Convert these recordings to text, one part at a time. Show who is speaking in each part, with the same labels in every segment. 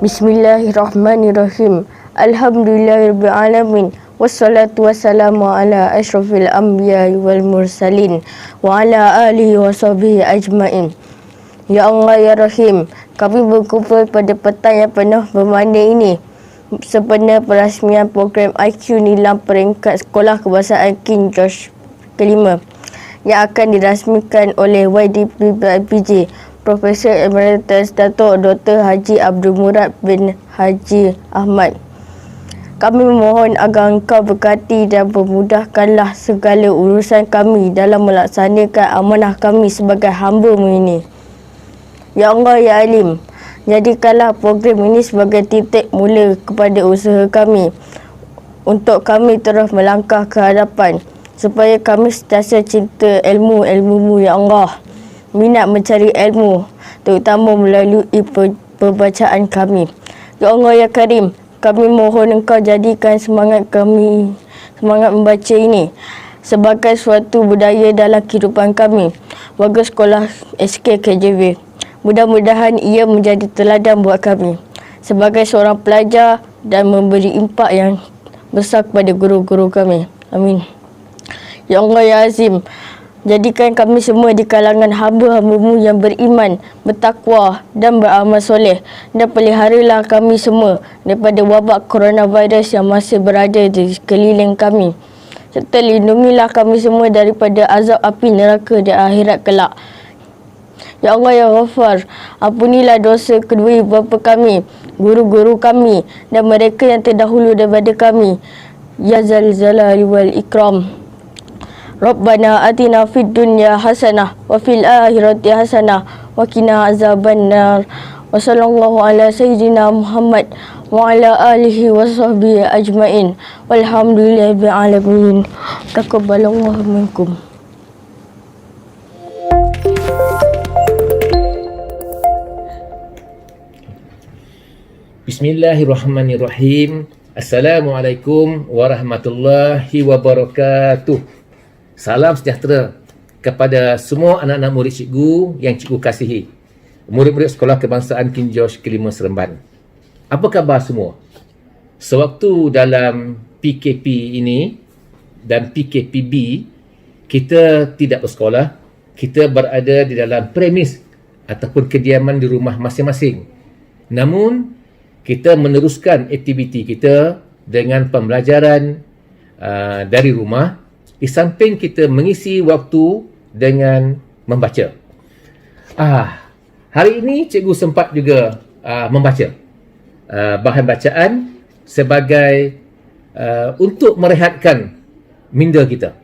Speaker 1: Bismillahirrahmanirrahim. Alhamdulillahirrahmanirrahim. Wassalatu wassalamu ala ashrafil anbiya wal mursalin wa ala alihi wa sahbihi ajma'in. Ya Allah ya Rahim, kami berkumpul pada petang yang penuh bermakna ini sempena perasmian program IQ Nilam peringkat sekolah kebangsaan King George kelima yang akan dirasmikan oleh YDP PIJ Profesor Emeritus Datuk Dr. Haji Abdul Murad bin Haji Ahmad. Kami memohon agar engkau berkati dan memudahkanlah segala urusan kami dalam melaksanakan amanah kami sebagai hamba-Mu ini. Ya Allah ya Alim, jadikanlah program ini sebagai titik mula kepada usaha kami untuk kami terus melangkah ke hadapan supaya kami sentiasa cinta ilmu-ilmu-Mu ya Allah, minat mencari ilmu terutama melalui perbacaan kami. Ya Allah ya Karim, kami mohon engkau jadikan semangat membaca ini sebagai suatu budaya dalam kehidupan kami warga sekolah SK KJV. Mudah-mudahan ia menjadi teladan buat kami sebagai seorang pelajar dan memberi impak yang besar kepada guru-guru kami. Amin. Ya Allah ya Azim, jadikan kami semua di kalangan hamba-hamba-Mu yang beriman, bertakwa dan beramal soleh, dan peliharalah kami semua daripada wabak coronavirus yang masih berada di sekeliling kami, serta lindungilah kami semua daripada azab api neraka di akhirat kelak. Ya Allah ya Ghafar, ampunilah dosa kedua ibu bapa kami, guru-guru kami dan mereka yang terdahulu daripada kami. Ya Zal Jalali wal Ikram. Rabbana atina fid dunya hasanah wa fil akhirati hasanah wa qina azabannar. Wa sallallahu ala sayyidina Muhammad wa ala alihi wa sahbihi ajmain. Walhamdulillahirabbil alamin. Taqabbalallahu minkum.
Speaker 2: Bismillahirrahmanirrahim. Assalamualaikum warahmatullahi wabarakatuh. Salam sejahtera kepada semua anak-anak murid cikgu yang cikgu kasihi. Murid-murid Sekolah Kebangsaan King George kelima Seremban. Apa khabar semua? Sewaktu dalam PKP ini dan PKPB, kita tidak bersekolah. Kita berada di dalam premis ataupun kediaman di rumah masing-masing. Namun, kita meneruskan aktiviti kita dengan pembelajaran dari rumah di samping kita mengisi waktu dengan membaca. Hari ini cikgu sempat juga membaca bahan bacaan sebagai untuk merehatkan minda kita.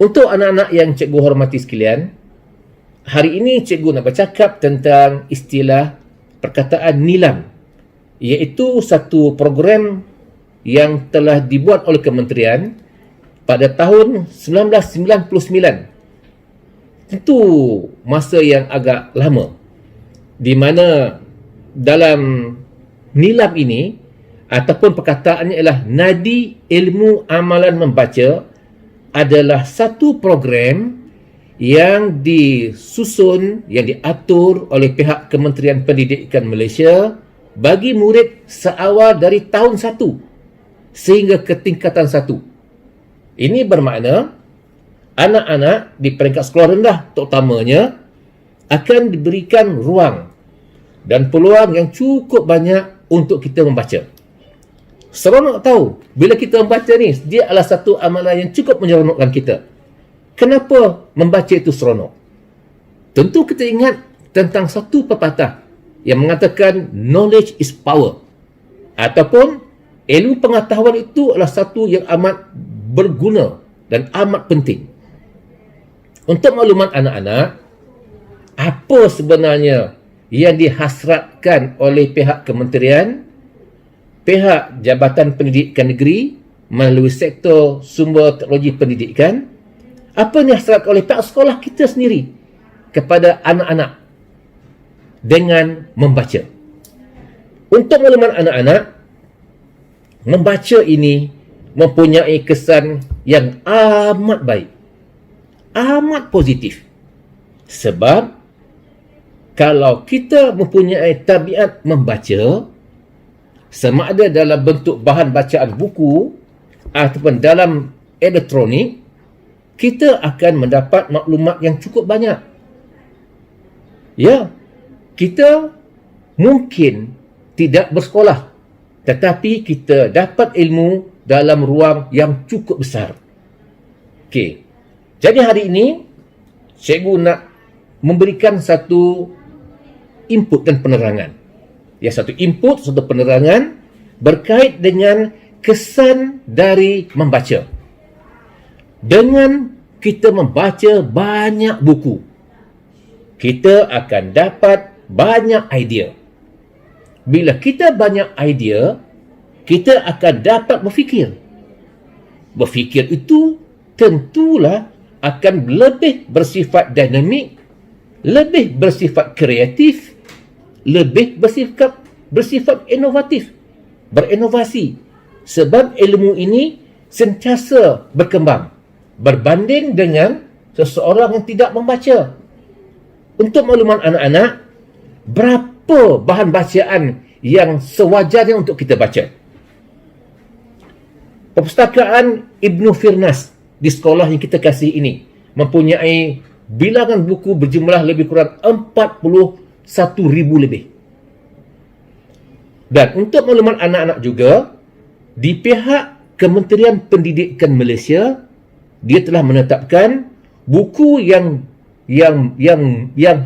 Speaker 2: Untuk anak-anak yang cikgu hormati sekalian, hari ini cikgu nak bercakap tentang istilah perkataan nilam, iaitu satu program yang telah dibuat oleh kementerian pada tahun 1999. Itu masa yang agak lama, di mana dalam nilam ini ataupun perkataannya ialah nadi ilmu amalan membaca adalah satu program yang disusun, yang diatur oleh pihak Kementerian Pendidikan Malaysia bagi murid seawal dari tahun 1 sehingga ke tingkatan 1. Ini bermakna anak-anak di peringkat sekolah rendah terutamanya akan diberikan ruang dan peluang yang cukup banyak untuk kita membaca. Seronok tahu bila kita membaca ni, dia adalah satu amalan yang cukup menyeronokkan kita. Kenapa membaca itu seronok? Tentu kita ingat tentang satu pepatah yang mengatakan knowledge is power, ataupun ilmu pengetahuan itu adalah satu yang amat berguna dan amat penting. Untuk maklumat anak-anak, apa sebenarnya yang dihasratkan oleh pihak kementerian, pihak Jabatan Pendidikan Negeri melalui sektor sumber teknologi pendidikan, apa yang dihasratkan oleh pihak sekolah kita sendiri kepada anak-anak dengan membaca. Untuk maklumat anak-anak, membaca ini mempunyai kesan yang amat baik, amat positif. Sebab kalau kita mempunyai tabiat membaca, sama ada dalam bentuk bahan bacaan buku ataupun dalam elektronik, kita akan mendapat maklumat yang cukup banyak. Ya, kita mungkin tidak bersekolah, tetapi kita dapat ilmu dalam ruang yang cukup besar. Okey. Jadi hari ini, cikgu nak memberikan satu input dan penerangan. Ya, satu input, satu penerangan berkait dengan kesan dari membaca. Dengan kita membaca banyak buku, kita akan dapat banyak idea. Bila kita banyak idea, kita akan dapat berfikir. Berfikir itu tentulah akan lebih bersifat dinamik, lebih bersifat kreatif, lebih bersifat inovatif, berinovasi. Sebab ilmu ini sentiasa berkembang berbanding dengan seseorang yang tidak membaca. Untuk makluman anak-anak, berapa bahan bacaan yang sewajarnya untuk kita baca? Perpustakaan Ibnu Firnas di sekolah yang kita kasih ini mempunyai bilangan buku berjumlah lebih kurang 41,000 lebih. Dan untuk makluman anak-anak juga, di pihak Kementerian Pendidikan Malaysia, dia telah menetapkan buku yang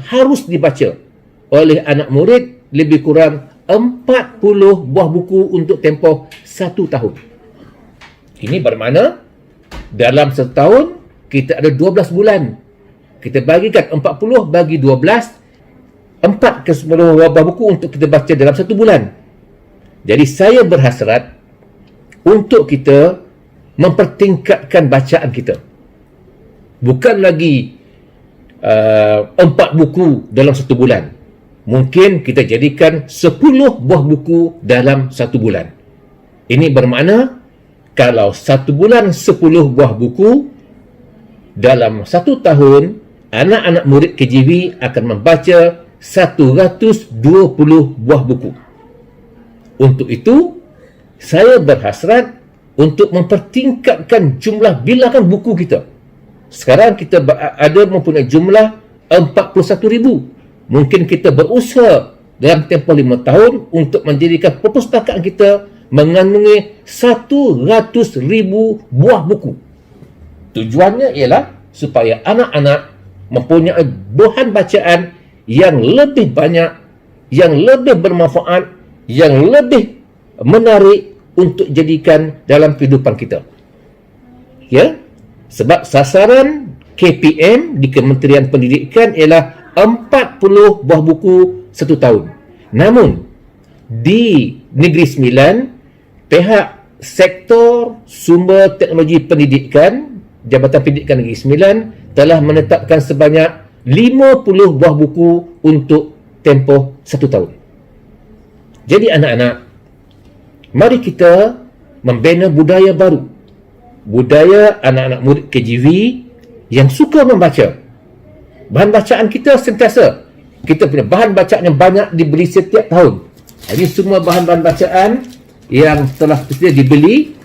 Speaker 2: harus dibaca oleh anak murid lebih kurang 40 buah buku untuk tempoh 1 tahun. Ini bermakna dalam setahun kita ada 12 bulan. Kita bagikan 40 bagi 12, 4 ke 10 buah buku untuk kita baca dalam 1 bulan. Jadi saya berhasrat untuk kita mempertingkatkan bacaan kita. Bukan lagi 4 buku dalam 1 bulan. Mungkin kita jadikan 10 buah buku dalam 1 bulan. Ini bermakna kalau 1 bulan 10 buah buku, dalam 1 tahun anak-anak murid KJV akan membaca 120 buah buku. Untuk itu, saya berhasrat untuk mempertingkatkan jumlah bilangan buku kita. Sekarang kita ada mempunyai jumlah 41,000. Mungkin kita berusaha dalam tempoh 5 tahun untuk menjadikan perpustakaan kita mengandungi 100,000 buah buku. Tujuannya ialah supaya anak-anak mempunyai bahan bacaan yang lebih banyak, yang lebih bermanfaat, yang lebih menarik untuk jadikan dalam kehidupan kita. Ya, sebab sasaran KPM di Kementerian Pendidikan ialah 40 buah buku 1 tahun. Namun di Negeri Sembilan, pihak Sektor Sumber Teknologi Pendidikan, Jabatan Pendidikan Negeri Sembilan telah menetapkan sebanyak 50 buah buku untuk tempoh 1 tahun. Jadi anak-anak, mari kita membina budaya baru. Budaya anak-anak murid KJV yang suka membaca. Bahan bacaan kita sentiasa, kita punya bahan bacaan yang banyak dibeli setiap tahun. Ini semua bahan-bahan bacaan yang telah tersedia dibeli,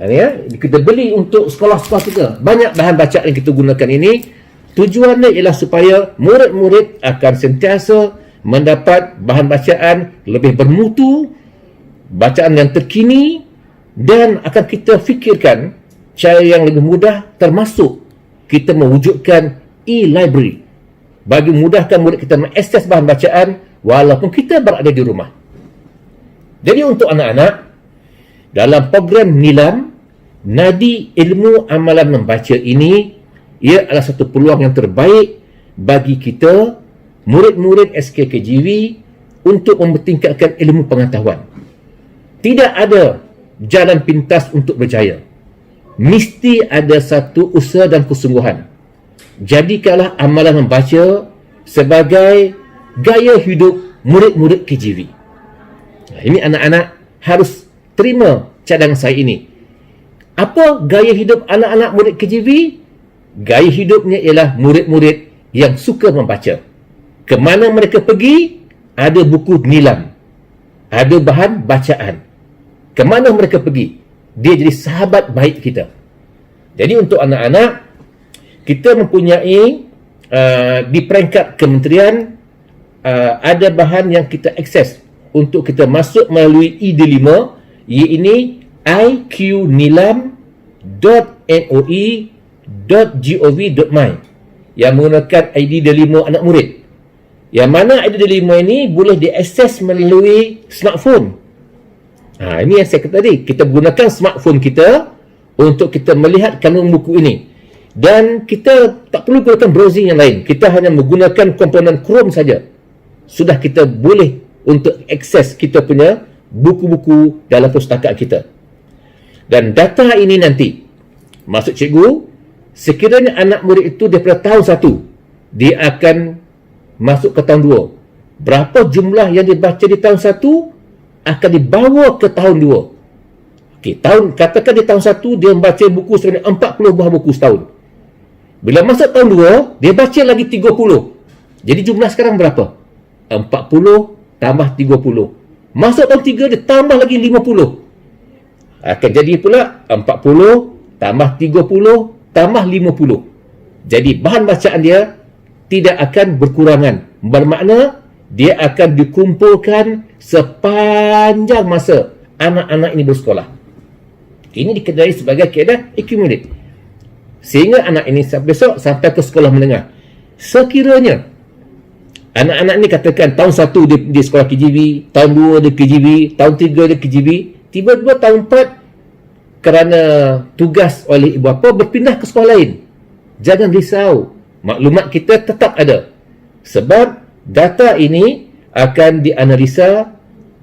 Speaker 2: ya, kita beli untuk sekolah-sekolah kita. Banyak bahan bacaan yang kita gunakan ini, tujuannya ialah supaya murid-murid akan sentiasa mendapat bahan bacaan lebih bermutu, bacaan yang terkini, dan akan kita fikirkan cara yang lebih mudah, termasuk kita mewujudkan e-library bagi memudahkan murid kita mengakses bahan bacaan walaupun kita berada di rumah. Jadi untuk anak-anak, dalam program NILAM, Nadi Ilmu Amalan Membaca ini, ia adalah satu peluang yang terbaik bagi kita, murid-murid SKKJV, untuk mempertingkatkan ilmu pengetahuan. Tidak ada jalan pintas untuk berjaya. Mesti ada satu usaha dan kesungguhan. Jadikanlah amalan membaca sebagai gaya hidup murid-murid KJV. Ini anak-anak harus terima cadangan saya ini. Apa gaya hidup anak-anak murid KJV? Gaya hidupnya ialah murid-murid yang suka membaca. Kemana mereka pergi, ada buku nilam, ada bahan bacaan. Kemana mereka pergi, dia jadi sahabat baik kita. Jadi untuk anak-anak, kita mempunyai di peringkat kementerian ada bahan yang kita akses untuk kita masuk melalui ID5, iaitu iqnilam.moi.gov.my yang menggunakan ID D5 anak murid. Yang mana ID D5 ini boleh diakses melalui smartphone. Ini yang saya kata tadi, kita gunakan smartphone kita untuk kita melihat kandungan buku ini. Dan kita tak perlu gunakan browsing yang lain. Kita hanya menggunakan komponen Chrome saja. Sudah kita boleh untuk akses kita punya buku-buku dalam pustakaan kita. Dan data ini nanti, maksud cikgu, sekiranya anak murid itu daripada tahun 1, dia akan masuk ke tahun 2. Berapa jumlah yang dibaca di tahun 1 akan dibawa ke tahun 2. Okey, katakan di tahun 1 dia membaca buku sebanyak 40 buah buku setahun. Bila masuk tahun 2, dia baca lagi 30. Jadi jumlah sekarang berapa? 40 tambah 30. Masuk tahun 3, dia tambah lagi 50. Akan jadi pula 40 tambah 30 tambah 50. Jadi bahan bacaan dia tidak akan berkurangan. Bermakna dia akan dikumpulkan sepanjang masa anak-anak ini bersekolah. Ini dikenali sebagai kaedah accumulate. Sehingga anak ini besok sampai ke sekolah menengah. Sekiranya anak-anak ni katakan tahun 1 dia sekolah KGB, tahun 2 dia KGB, tahun 3 dia KGB, tiba-tiba tahun 4 kerana tugas oleh ibu bapa berpindah ke sekolah lain. Jangan risau, maklumat kita tetap ada. Sebab data ini akan dianalisa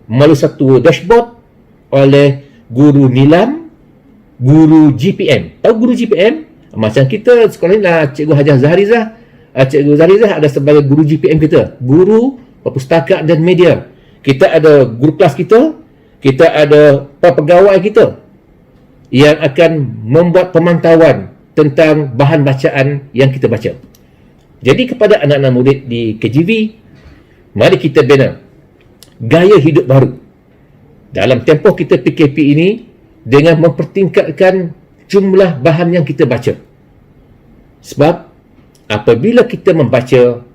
Speaker 2: melalui satu dashboard oleh guru nilam, guru GPM. Tahu guru GPM? Macam kita sekolah ni lah, Cikgu Hajah Zahrizah. Cikgu Zahrizah ada sebagai guru GPM kita, guru perpustakaan dan media. Kita ada guru kelas kita ada pegawai kita yang akan membuat pemantauan tentang bahan bacaan yang kita baca. Jadi kepada anak-anak murid di KGV, mari kita bina gaya hidup baru dalam tempoh kita PKP ini dengan mempertingkatkan jumlah bahan yang kita baca. Sebab apabila kita membaca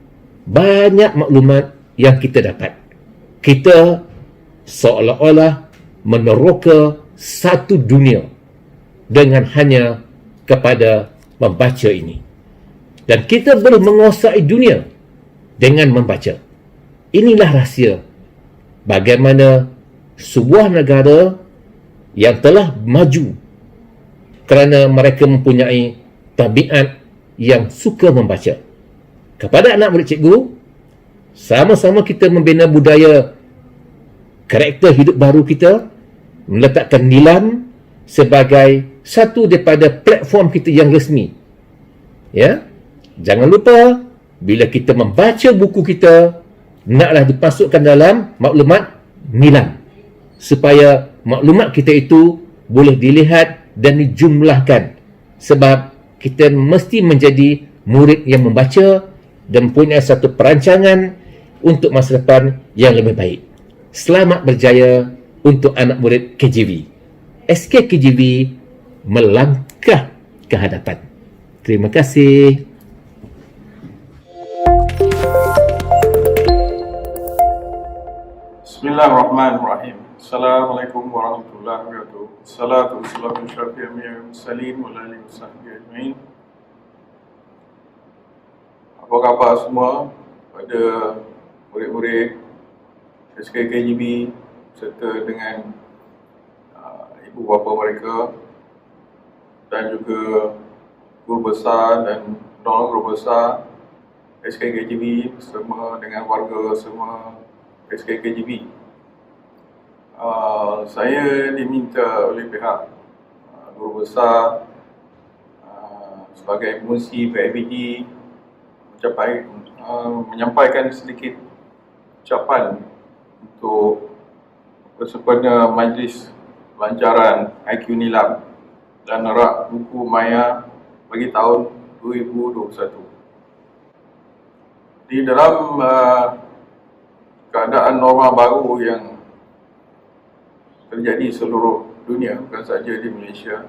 Speaker 2: banyak maklumat yang kita dapat, kita seolah-olah meneroka satu dunia dengan hanya kepada membaca ini. Dan kita boleh menguasai dunia dengan membaca. Inilah rahsia bagaimana sebuah negara yang telah maju kerana mereka mempunyai tabiat yang suka membaca. Kepada anak murid cikgu, sama-sama kita membina budaya karakter hidup baru kita, meletakkan nilam sebagai satu daripada platform kita yang resmi. Ya, jangan lupa bila kita membaca buku kita, naklah dimasukkan dalam maklumat nilam supaya maklumat kita itu boleh dilihat dan dijumlahkan. Sebab kita mesti menjadi murid yang membaca dan punya satu perancangan untuk masa depan yang lebih baik. Selamat berjaya untuk anak murid KGV. SK KGV melangkah ke hadapan. Terima kasih.
Speaker 3: Bismillahirrahmanirrahim. Assalamualaikum warahmatullahi wabarakatuh. Salatu wassalamu ala asyrafil mursalin wa ala alihi wasahbihi ajmain. Apa khabar semua pada murid-murid SKKGB serta dengan ibu bapa mereka dan juga guru besar dan non guru besar SKKGB bersama dengan warga semua SKKGB. Saya diminta oleh pihak guru besar sebagai pengurusi PIBG menyampaikan sedikit ucapan untuk bersempena majlis pelancaran IQ Nilam dan Rak Buku Maya bagi tahun 2021. Di dalam keadaan norma baru yang terjadi seluruh dunia, bukan saja di Malaysia,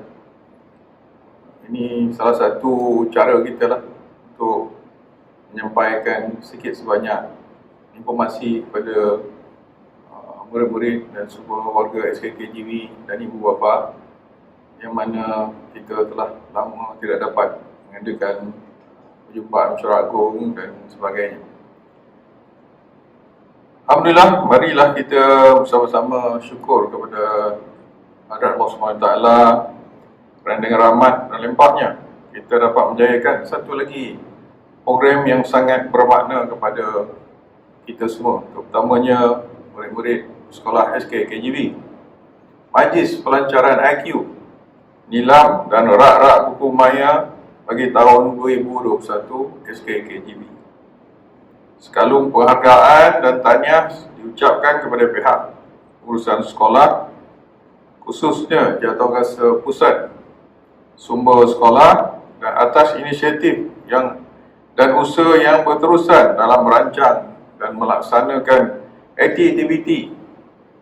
Speaker 3: ini salah satu cara kita lah untuk menyampaikan sedikit sebanyak informasi kepada murid-murid dan semua warga SKKGV dan ibu bapa yang mana kita telah lama tidak dapat mengadakan perjumpaan mesyuarat agung dan sebagainya. Alhamdulillah, marilah kita bersama-sama syukur kepada hadrat Allah SWT kerana dengan rahmat dan limpahnya kita dapat menjayakan satu lagi program yang sangat bermakna kepada kita semua, terutamanya murid-murid sekolah SKKGV. Majlis Pelancaran IQ, Nilam dan Rak-Rak Buku Maya bagi tahun 2021 SKKGV. Sekalung penghargaan dan tahniah diucapkan kepada pihak urusan sekolah, khususnya Jawatankuasa Pusat Sumber Sekolah, dan atas inisiatif dan usaha yang berterusan dalam merancang dan melaksanakan aktiviti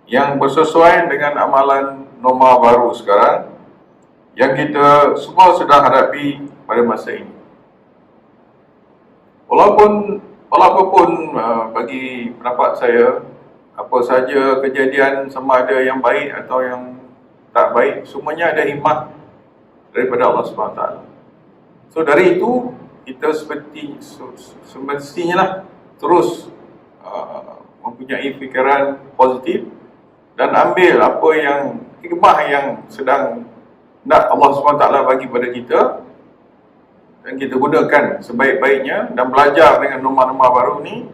Speaker 3: yang bersesuaian dengan amalan norma baru sekarang yang kita semua sedang hadapi pada masa ini. Walaupun bagi pendapat saya, apa saja kejadian sama ada yang baik atau yang tak baik, semuanya ada hikmah daripada Allah SWT. So dari itu, kita semestinya lah terus mempunyai fikiran positif dan ambil apa yang hikmah yang sedang nak Allah SWT bagi pada kita dan kita gunakan sebaik-baiknya dan belajar dengan norma-norma baru ni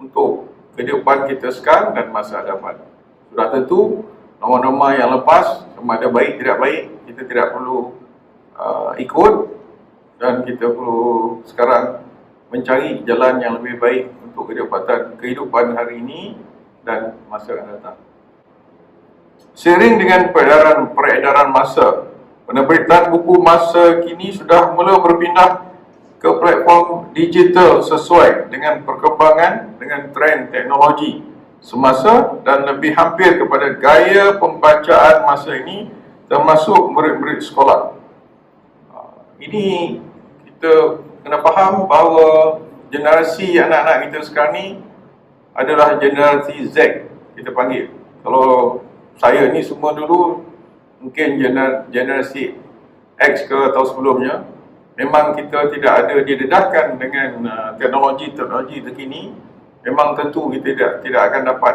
Speaker 3: untuk kehidupan kita sekarang dan masa hadapan. Sudah tentu norma-norma yang lepas sama ada baik tidak baik kita tidak perlu ikut, dan kita perlu sekarang mencari jalan yang lebih baik untuk kehidupan hari ini dan masa akan datang. Seiring dengan peredaran masa, penerbitan buku masa kini sudah mula berpindah ke platform digital sesuai dengan perkembangan dengan trend teknologi semasa dan lebih hampir kepada gaya pembacaan masa ini termasuk murid-murid sekolah. Ini kita kena faham bahawa generasi anak-anak kita sekarang ni adalah generasi Z, kita panggil. Kalau saya ni semua dulu mungkin generasi X ke atau sebelumnya, memang kita tidak ada didedahkan dengan teknologi terkini. Memang tentu kita tidak akan dapat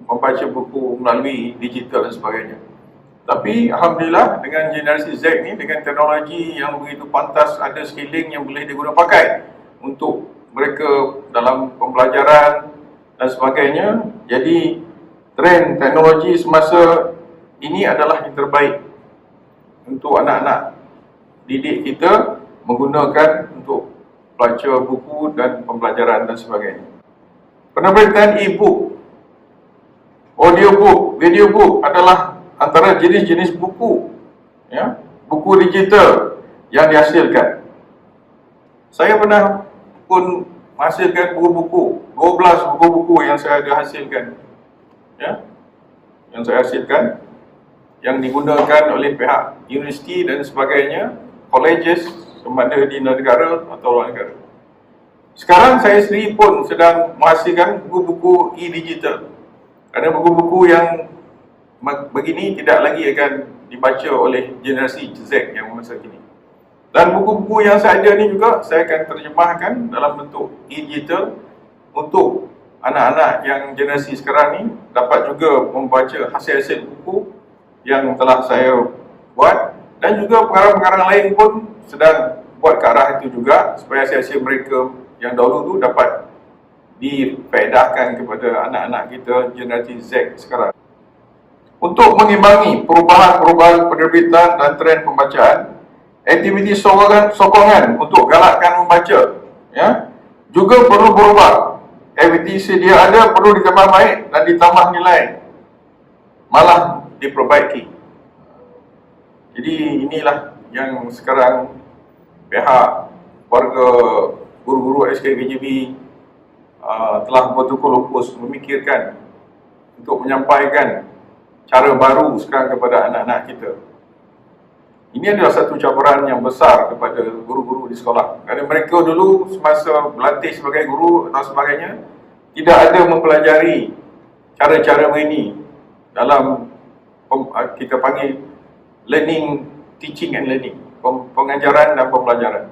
Speaker 3: membaca buku melalui digital dan sebagainya. Tapi Alhamdulillah dengan generasi Z ni, dengan teknologi yang begitu pantas, ada skilling yang boleh diguna pakai untuk mereka dalam pembelajaran dan sebagainya. Jadi trend teknologi semasa ini adalah yang terbaik untuk anak-anak didik kita menggunakan untuk baca buku dan pembelajaran dan sebagainya. Penerbitan e-book, audiobook, videobook adalah antara jenis-jenis buku, ya, buku digital yang dihasilkan. Saya pernah pun menghasilkan buku-buku, 12 buku-buku yang saya ada hasilkan, ya, yang digunakan oleh pihak universiti dan sebagainya, colleges, sama ada di negara atau luar negara. Sekarang saya sendiri pun sedang menghasilkan buku-buku e-digital, kerana buku-buku yang begini tidak lagi akan dibaca oleh generasi Z yang masa kini. Dan buku-buku yang saya ada ni juga saya akan terjemahkan dalam bentuk e-digital untuk anak-anak yang generasi sekarang ni dapat juga membaca hasil-hasil buku yang telah saya buat, dan juga pengarang-pengarang lain pun sedang buat ke arah itu juga supaya hasil-hasil mereka yang dahulu tu dapat difaedahkan kepada anak-anak kita generasi Z sekarang. Untuk mengimbangi perubahan-perubahan penerbitan dan trend pembacaan, aktiviti sokongan untuk galakkan membaca, ya, juga perlu berubah. Aktiviti sedia ada perlu ditambah baik dan ditambah nilai, malah diperbaiki. Jadi inilah yang sekarang pihak warga guru-guru SKKGV telah betul-betul fokus memikirkan untuk menyampaikan cara baru sekarang kepada anak-anak kita. Ini adalah satu cabaran yang besar kepada guru-guru di sekolah. Kerana mereka dulu semasa berlatih sebagai guru atau sebagainya, tidak ada mempelajari cara-cara ini dalam kita panggil learning, teaching and learning, pengajaran dan pembelajaran.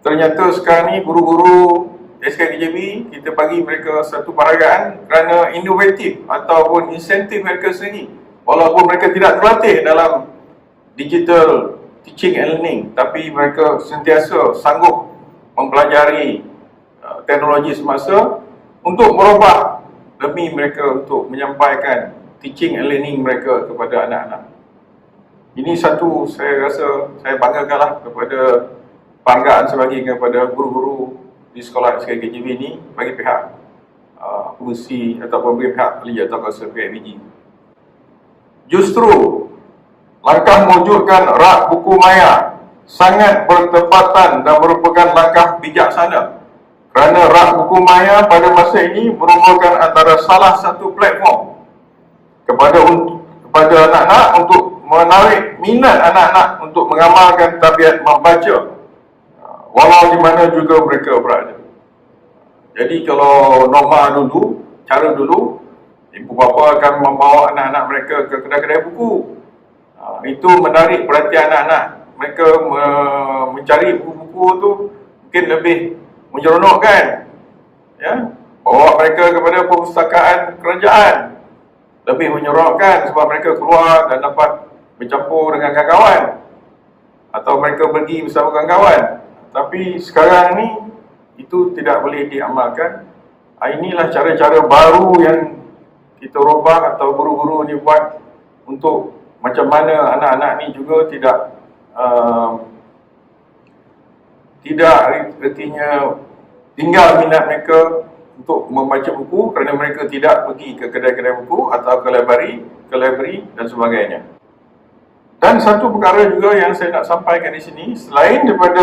Speaker 3: Ternyata sekarang ni guru-guru SKKJB, kita bagi mereka satu penghargaan kerana inovatif ataupun insentif mereka sendiri. Walaupun mereka tidak terlatih dalam digital teaching and learning, tapi mereka sentiasa sanggup mempelajari teknologi semasa untuk merubah demi mereka untuk menyampaikan teaching and learning mereka kepada anak-anak. Ini satu saya rasa saya banggakanlah kepada penghargaan sebagai kepada guru-guru di sekolah SKKJB ini bagi pihak pengurusi ataupun bagi pihak ahli atau kuasa PIBG. Justru langkah mewujudkan rak buku maya sangat bertepatan dan merupakan langkah bijaksana kerana rak buku maya pada masa ini merupakan antara salah satu platform kepada anak-anak untuk menarik minat anak-anak untuk mengamalkan tabiat membaca walau di mana juga mereka berada. Jadi kalau norma dulu, cara dulu, ibu bapa akan membawa anak-anak mereka ke kedai-kedai buku. Itu menarik perhatian anak-anak. Mereka mencari buku-buku tu mungkin lebih menyeronokkan. Ya, bawa mereka kepada perpustakaan kerajaan. Lebih menyeronokkan sebab mereka keluar dan dapat bercampur dengan kawan-kawan. Atau mereka pergi bersama kawan-kawan. Tapi sekarang ni itu tidak boleh diamalkan. Inilah cara-cara baru yang kita rubah atau guru-guru ni buat untuk macam mana anak-anak ni juga tidak artinya tinggal minat mereka untuk membaca buku kerana mereka tidak pergi ke kedai-kedai buku atau ke library dan sebagainya. Dan satu perkara juga yang saya nak sampaikan di sini, selain daripada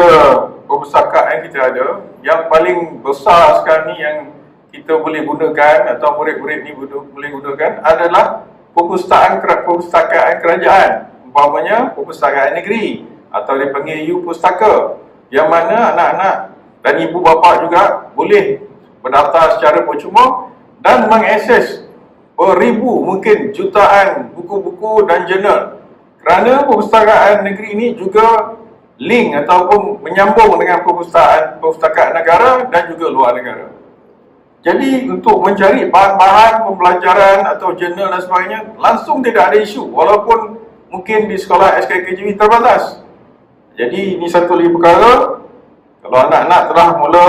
Speaker 3: perpustakaan yang kita ada, yang paling besar sekarang ni yang kita boleh gunakan atau murid-murid ni boleh gunakan adalah perpustakaan kerajaan, umpamanya perpustakaan negeri atau dipanggil U-Pustaka, yang mana anak-anak dan ibu bapa juga boleh berdaftar secara percuma dan mengakses beribu mungkin jutaan buku-buku dan jurnal. Kerana perpustakaan negeri ini juga link ataupun menyambung dengan perpustakaan negara dan juga luar negara. Jadi untuk mencari bahan-bahan pembelajaran atau jurnal dan sebagainya langsung tidak ada isu walaupun mungkin di sekolah SKKJB terbatas. Jadi ini satu lagi perkara, kalau anak-anak telah mula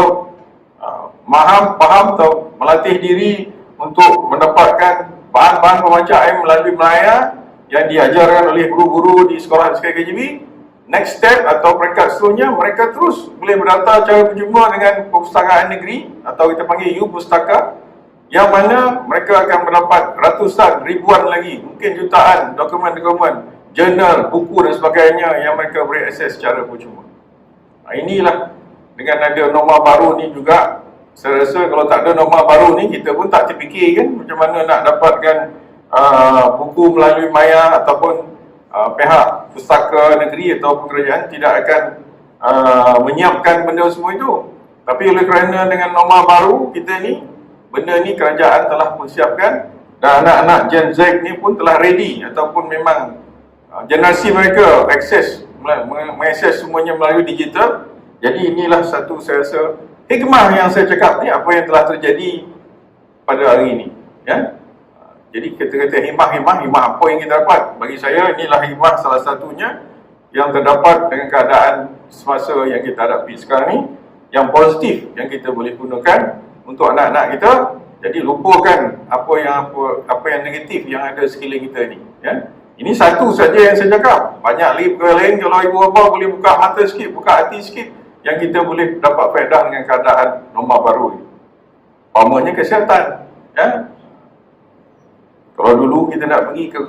Speaker 3: faham atau melatih diri untuk mendapatkan bahan-bahan pembacaan melalui Melaya yang diajarkan oleh guru-guru di sekolah SKKJB, next step atau peringkat seterusnya mereka terus boleh berdaftar secara percuma dengan perpustakaan negeri atau kita panggil U-Pustaka, yang mana mereka akan mendapat ratusan, ribuan lagi, mungkin jutaan dokumen-dokumen, jurnal, buku dan sebagainya yang mereka boleh akses secara percuma. Inilah dengan ada norma baru ni juga, saya rasa kalau tak ada norma baru ni kita pun tak terfikir kan macam mana nak dapatkan buku melalui maya ataupun pihak pustaka negeri atau kerajaan tidak akan menyiapkan benda semua itu. Tapi oleh kerana dengan norma baru kita ni, benda ni kerajaan telah persiapkan dan anak-anak Gen Z ni pun telah ready ataupun memang generasi mereka mengakses semuanya melalui digital. Jadi inilah satu saya rasa hikmah yang saya cakap ni, apa yang telah terjadi pada hari ini, ya. Jadi kita kata hikmah apa yang kita dapat? Bagi saya inilah hikmah salah satunya yang terdapat dengan keadaan semasa yang kita hadapi sekarang ni, yang positif yang kita boleh gunakan untuk anak-anak kita. Jadi lupakan apa yang negatif yang ada sekeliling kita ni, ya. Ini satu saja yang saya cakap. Banyak lagi perkara lain, kalau ibu bapa boleh buka mata sikit, buka hati sikit, yang kita boleh dapat faedah dengan keadaan norma baru ini. Umpamanya kesihatan, ya. Kalau dulu kita nak pergi ke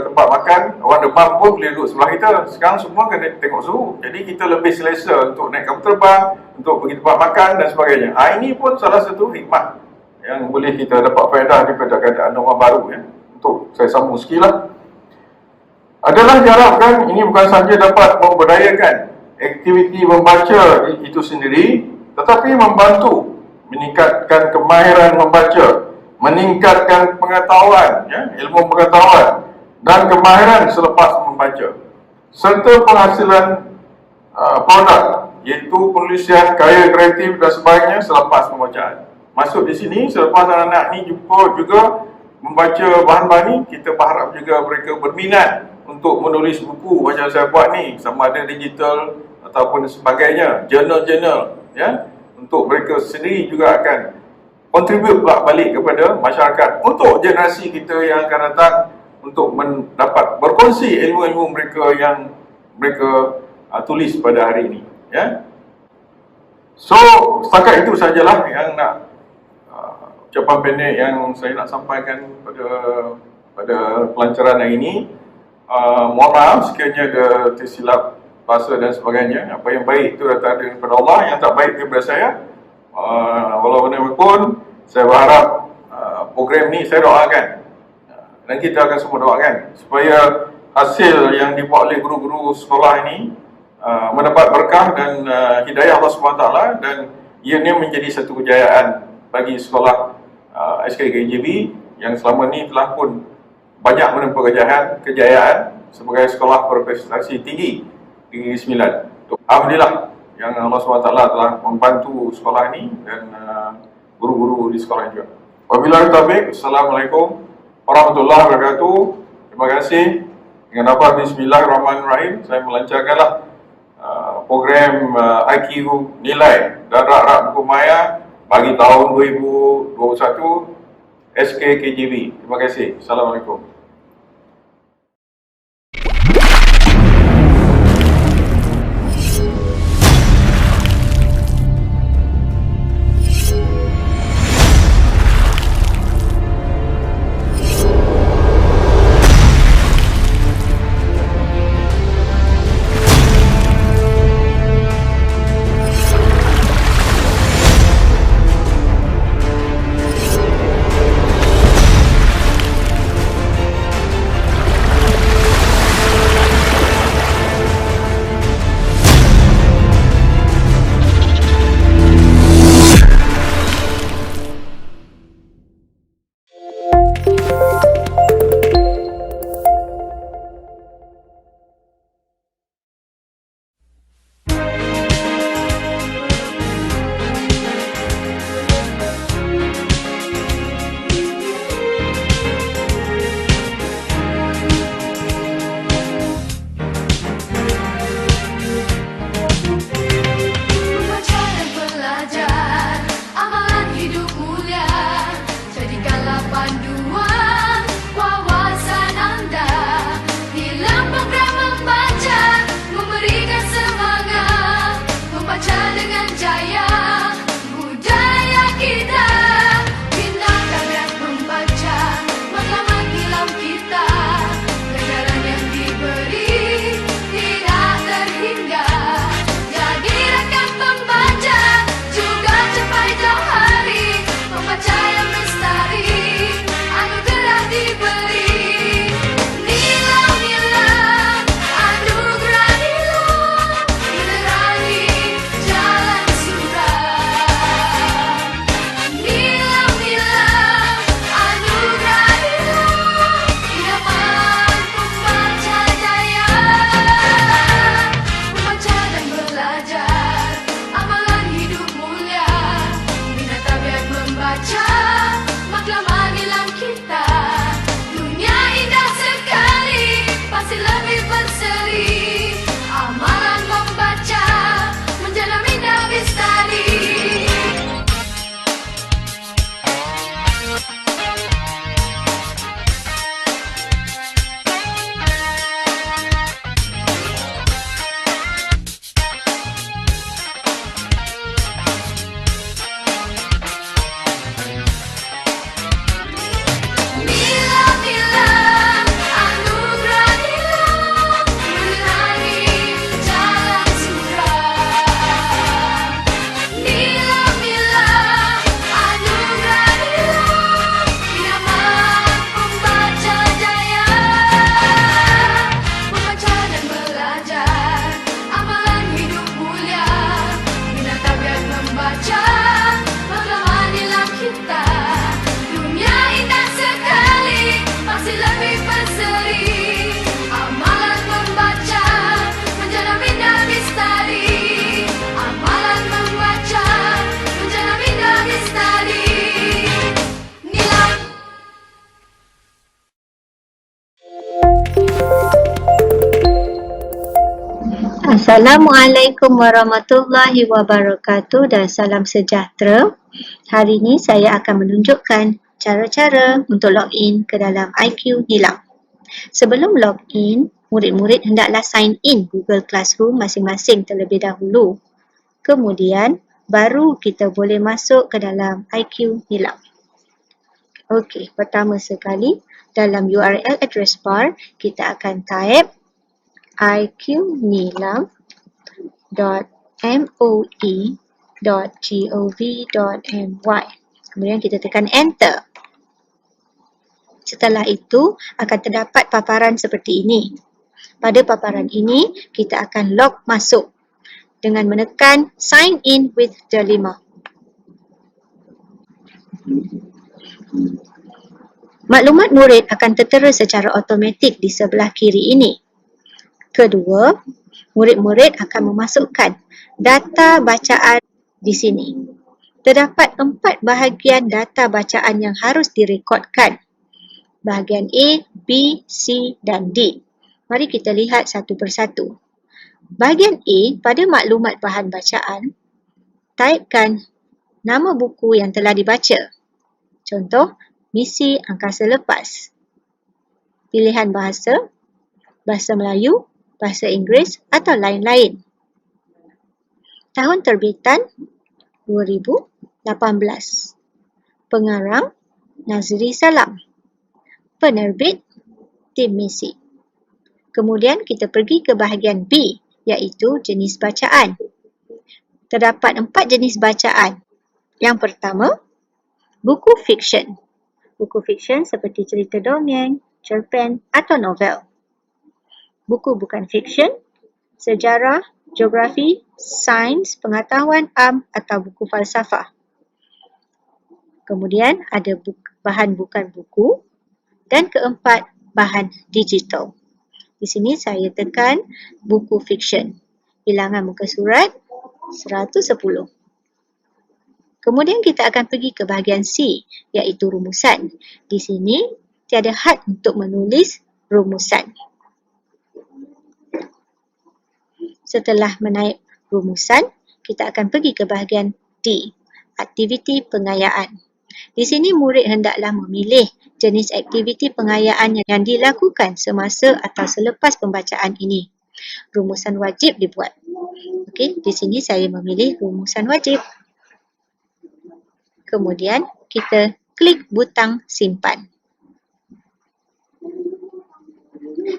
Speaker 3: tempat makan, orang demam pun boleh duduk sebelah kita. Sekarang semua kena tengok suhu. Jadi kita lebih selesa untuk naik kapal terbang, untuk pergi tempat makan dan sebagainya. Ini pun salah satu hikmah yang boleh kita dapat faedah daripada keadaan normal baru ya. Untuk saya sambung sikit lah. Adalah diharapkan ini bukan sahaja dapat memberdayakan aktiviti membaca itu sendiri, tetapi membantu meningkatkan kemahiran membaca, meningkatkan pengetahuan, ya, ilmu pengetahuan dan kemahiran selepas membaca, serta penghasilan produk, iaitu penulisan, karya kreatif dan sebagainya selepas pembacaan. Masuk di sini, selepas anak-anak ni jumpa juga membaca bahan-bahan ni, kita berharap juga mereka berminat untuk menulis buku macam saya buat ni, sama ada digital ataupun sebagainya, jurnal-jurnal, ya, untuk mereka sendiri juga akan kontribut balik kepada masyarakat untuk generasi kita yang akan datang, untuk mendapat berkongsi ilmu-ilmu mereka yang mereka tulis pada hari ini, ya. So setakat itu sajalah yang nak ucapan pendek yang saya nak sampaikan pada pelancaran hari ini. Mohon maaf sekiranya ada tersilap bahasa dan sebagainya. Apa yang baik itu datang daripada Allah, yang tak baik daripada saya. Walau bagaimanapun, saya berharap program ni saya doakan, dan kita akan semua doakan supaya hasil yang dibuat oleh guru-guru sekolah ini mendapat berkah dan hidayah Allah SWT, dan ianya menjadi satu kejayaan bagi sekolah SKKJB yang selama ni telah pun banyak menempuh kejayaan sebagai sekolah berprestasi tinggi Negeri Sembilan. Alhamdulillah yang Allah SWT telah membantu sekolah ini dan guru-guru di sekolah juga. Wabillahi taufiq. Assalamualaikum warahmatullahi wabarakatuh. Terima kasih. Dengan apa bismillahirrahmanirrahim, saya melancarkanlah program IQ nilai dan rak-rak buku maya bagi tahun 2021 SKKJB. Terima kasih. Assalamualaikum.
Speaker 4: Assalamualaikum warahmatullahi wabarakatuh dan salam sejahtera. Hari ini saya akan menunjukkan cara-cara untuk login ke dalam IQ Nilam. Sebelum login, murid-murid hendaklah sign in Google Classroom masing-masing terlebih dahulu. Kemudian, baru kita boleh masuk ke dalam IQ Nilam. Okey, pertama sekali, dalam URL address bar, kita akan type iqnilam.moe.gov.my. Kemudian kita tekan enter. Setelah itu akan terdapat paparan seperti ini. Pada paparan ini kita akan log masuk dengan menekan sign in with Delima. Maklumat murid akan tertera secara automatik di sebelah kiri ini. Kedua, murid-murid akan memasukkan data bacaan di sini. Terdapat 4 bahagian data bacaan yang harus direkodkan. Bahagian A, B, C dan D. Mari kita lihat satu persatu. Bahagian A, pada maklumat bahan bacaan, typekan nama buku yang telah dibaca. Contoh, Misi Angkasa Lepas. Pilihan bahasa, bahasa Melayu, bahasa Inggeris atau lain-lain. Tahun terbitan 2018. Pengarang Nazri Salam. Penerbit Tim Misi. Kemudian kita pergi ke bahagian B, iaitu jenis bacaan. Terdapat 4 jenis bacaan. Yang pertama, buku fiksyen. Buku fiksyen seperti cerita dongeng, cerpen atau novel. Buku bukan fiksyen, sejarah, geografi, sains, pengetahuan am atau buku falsafah. Kemudian ada bahan bukan buku dan keempat, bahan digital. Di sini saya tekan buku fiksyen. Bilangan muka surat 110. Kemudian kita akan pergi ke bahagian C, iaitu rumusan. Di sini tiada had untuk menulis rumusan. Setelah menaip rumusan, kita akan pergi ke bahagian D, aktiviti pengayaan. Di sini murid hendaklah memilih jenis aktiviti pengayaan yang dilakukan semasa atau selepas pembacaan ini. Rumusan wajib dibuat. Okey, di sini saya memilih rumusan wajib. Kemudian kita klik butang simpan.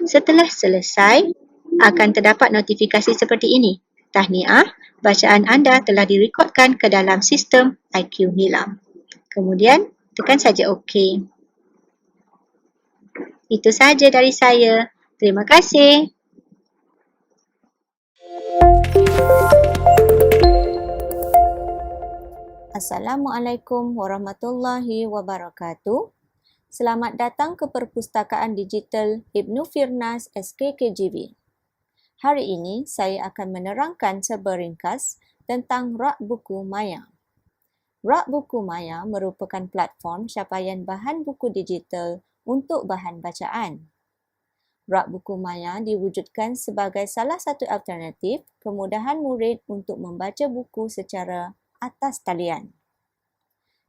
Speaker 4: Setelah selesai, akan terdapat notifikasi seperti ini. Tahniah, bacaan anda telah direkodkan ke dalam sistem IQ Nilam. Kemudian, tekan saja OK. Itu sahaja dari saya. Terima kasih.
Speaker 5: Assalamualaikum warahmatullahi wabarakatuh. Selamat datang ke Perpustakaan Digital Ibnu Firnas SKKGV. Hari ini saya akan menerangkan seberingkas tentang Rak Buku Maya. Rak Buku Maya merupakan platform capaian bahan buku digital untuk bahan bacaan. Rak Buku Maya diwujudkan sebagai salah satu alternatif kemudahan murid untuk membaca buku secara atas talian.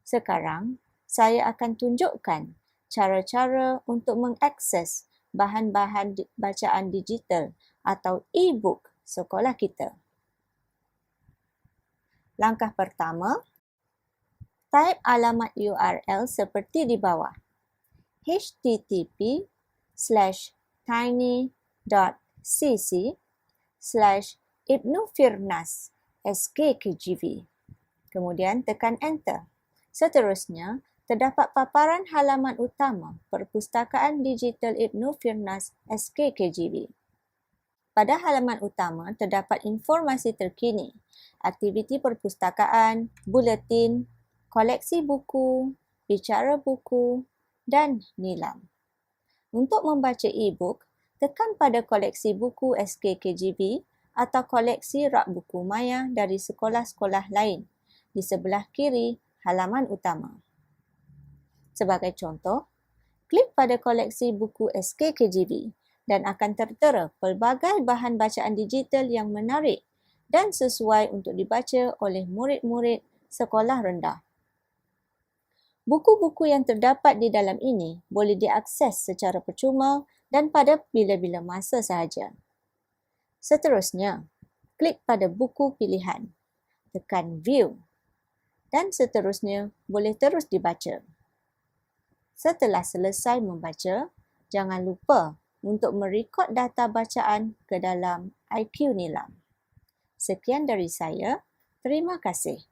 Speaker 5: Sekarang, saya akan tunjukkan cara-cara untuk mengakses bahan-bahan bacaan digital atau e-book sekolah kita. Langkah pertama, type alamat URL seperti di bawah. http://tiny.cc/ibnufirnas.skkgv. Kemudian tekan enter. Seterusnya, terdapat paparan halaman utama Perpustakaan Digital Ibnu Firnas SKKGV. Pada halaman utama terdapat informasi terkini, aktiviti perpustakaan, buletin, koleksi buku, bicara buku dan nilam. Untuk membaca e-book, tekan pada koleksi buku SKKGV atau koleksi Rak Buku Maya dari sekolah-sekolah lain di sebelah kiri halaman utama. Sebagai contoh, klik pada koleksi buku SKKGV dan akan tertera pelbagai bahan bacaan digital yang menarik dan sesuai untuk dibaca oleh murid-murid sekolah rendah. Buku-buku yang terdapat di dalam ini boleh diakses secara percuma dan pada bila-bila masa sahaja. Seterusnya, klik pada buku pilihan, tekan View dan seterusnya boleh terus dibaca. Setelah selesai membaca, jangan lupa untuk merekod data bacaan ke dalam IQ Nilam. Sekian dari saya. Terima kasih.